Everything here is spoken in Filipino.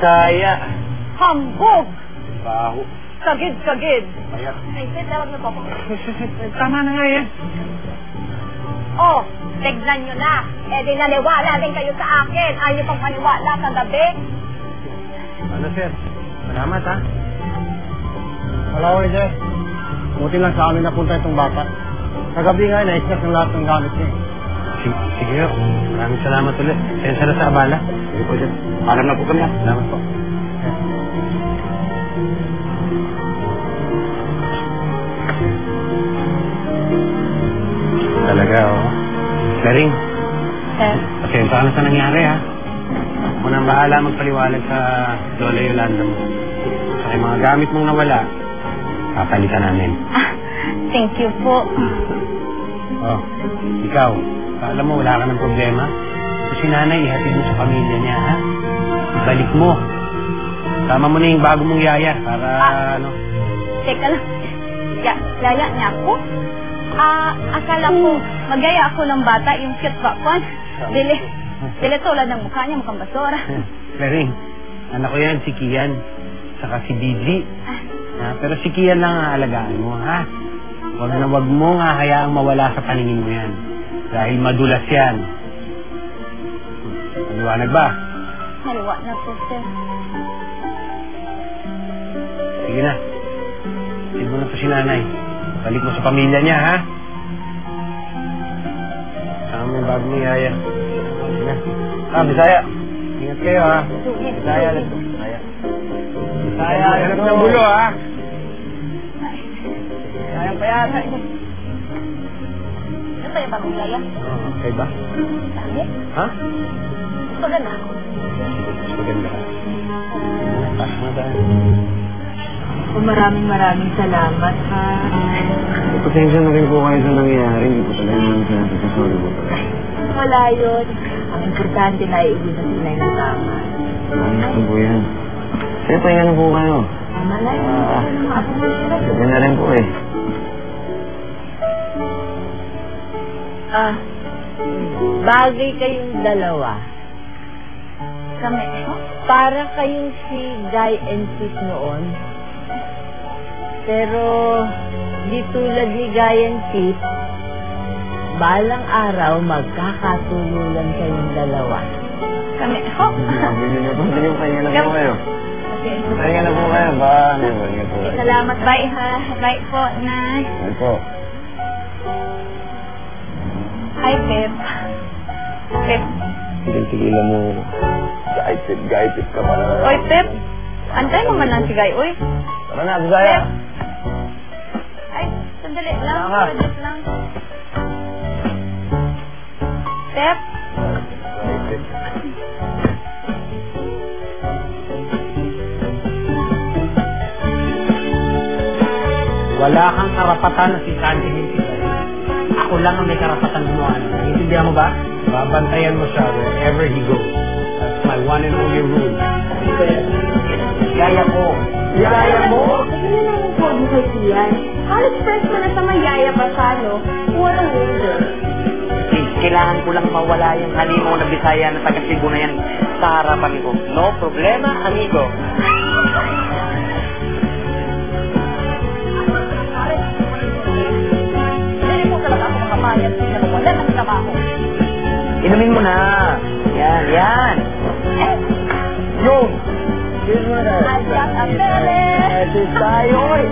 Bisaya. Hambog! Baho. Sagid. Ayan. Ay, sir, tawag na po ako. Tama na nga yan. Oh, tignan nyo na. Eh, di naniwala din kayo sa akin. Ayaw nyo pang maniwala kagabi. Ano, sir? Salamat, ha? Wala ko, sir. Buti lang sa amin napunta itong bata. Kagabi nga, naiskas ng lahat ng gamit niya. Sige, ho. Maraming salamat ulit. Sensya na sa abala. Sige po, sir. Alam na po kami, ha? Salamat po. Talaga, oh. Claring. Sir? Pasensya ka na sa nangyari, ha? Ako nang bahala magpaliwalag sa Lola Yolanda mo. Sa yung mga gamit mong nawala, papalitan namin. Thank you po. Oh, ikaw, alam mo, wala ka ng problema. Ito si nanay, ihatid mo sa pamilya niya, ha? Ibalik mo. Tama mo na yung bago mong yaya, para, ano... Teka lang. Yaya niya ako? Akala ko, magyaya ako ng bata, yung cute ba po? Dili tulad ng mukha niya, mukhang basura. Claring, anak ko yan, si Kian. Saka si Didi. Pero si Kian lang ang alagaan mo, ha? Wag mo nga hayaang mawala sa paningin mo yan. Dahil madulas yan. Maliwanag ba? Maliwanag po, sir. Sige na. Sige mo na po si nanay. Balik mo sa pamilya niya, ha? Saka mo yung bago mo yaya. Sige na. Bisaya. Ingat kayo, ha? Bisaya. Bisaya, hanap ng bulo, ha? Sayang pa yata. Ano ba yung bagong yaya? Okay ba? Sabi? Ha? Maganda ako. Maganda ka. Pasok na tayo. Maraming salamat, ha? Pasensya na rin po kayo sa nangyayari. Hindi po talaga namin sorry po talaga. Wala yun. Ang importante na iuwi na sila yung tama. Ayos na po yan. Sige, pahinga na po kayo. Tama na yun. Sabi na rin po eh. Bagay kayong dalawa. Kami, Para kayong si Guy and Sis noon. Pero, di tulad ni Guy and Sis, balang araw magkakatululan kayong dalawa. Kami, Sabi niyo po, sige, pahinga na po kayo. Pahinga na po kayo. Pahinga po kayo. Salamat, bye, ha? Bye po, Nay. Ano po? Hi, Pep. Pep. Tigilan mo. Gaipit ka pa na. Oy, Pep. Antay mo man lang si Guy, oy. Tara na, Bisaya. Pep. Ay, sandali lang. Tama. Sandali lang. Pep. Wala kang karapatan na si Sandy hindi sila. Ako lang ang may karapatan gumawa. Intindihan mo ba? Babantayan mo siya wherever he goes. That's my one and only rule. Yaya ko. Yaya mo? Huwag mo kay Kian. College friends mo na sa mayaya pa siya, no? Walang order. Kailangan ko lang mawala yung halimaw na Bisaya na taga-Cebu na yan sa harapan ko. No problema, amigo. Hindi po talaga ako makamayat na wala ng trabaho. Inumin mo na. Yan. Yo! Here's what Ayak ang bele! Ito tayo, oy!